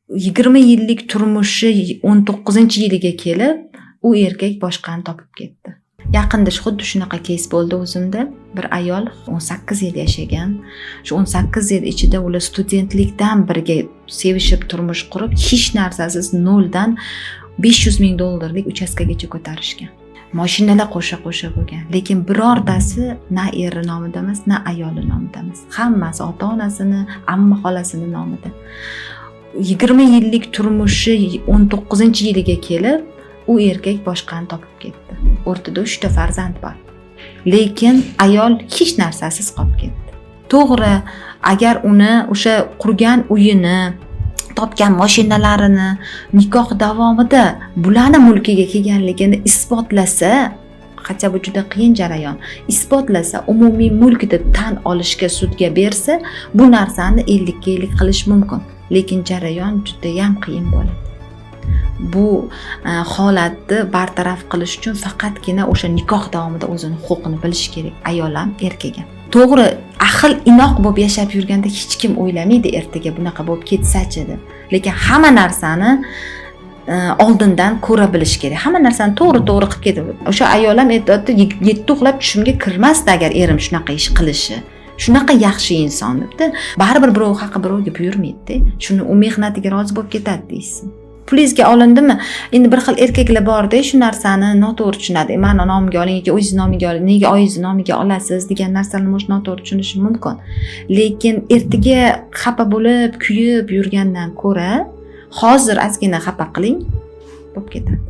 20 yillik turmushi 19-yiliga kelib u erkak boshqani topib ketdi. Yaqinda xuddi shunaqa kes bo'ldi o'zimda. Bir ayol 18 yil yashagan. Shu 18 yil ichida ular studentlikdan birga sevishib turmush qurib, hech narsasiz noldan $500,000 uchastkagacha ko'tarishgan. Mashinalar qo'sha-qo'sha bo'lgan, lekin birortasi na eri nomida emas, na ayoli nomida emas. Hammasi ota-onasini, amma xolasini nomida. 20 yillik turmushi 19-yiliga kelib u erkak boshqani topib ketdi. O'rtada 3 ta farzand bor. Lekin ayol hech narsasiz qolib ketdi. To'g'ri, agar uni o'sha qurgan uyini, topgan mashinalarini nikoh davomida bularning mulkiga kelganligini isbotlasa, qancha bu juda qiyin jarayon, isbotlasa, umumiy mulk deb tan olishga sudga bersa, bu narsani 50 ga 50 qilish mumkin. Lekin jarayon juda ham qiyin bo'ladi. Bu holatni bartaraf qilish uchun faqatgina o'sha nikoh davomida o'zini huquqini bilish kerak, ayol ham, erkak ham. To'g'ri, ahil inoq bo'lib yashab yurganda hech kim o'ylamaydi ertaga bunaqa bo'lib ketsa-chi deb. Lekin hamma narsani oldindan ko'ra bilish kerak. Hamma narsani to'g'ri qilib ketadi. O'sha ayol ham aytadi, 7 uxlab tushimga kirmasdi agar erim shunaqa ish qilishi. Shunaqa yaxshi inson debdi. Baribir birov haqi birovga buyurmaydi. Shuni u mehnatiga rozi bo'lib ketadi deysiz. Pulingizga olindimi? Endi bir xil erkaklar bor-da, shu narsani noto'g'ri tushunadi. Meni nomimga oling yoki o'zingiz nomiga oling, nega oyingiz nomiga olasiz degan narsalarni o'sha noto'g'ri tushunishi mumkin. Lekin ertaga xafa bo'lib, kuyib yurgandan ko'ra, hozir ozgina xafa qiling, bo'lib ketadi.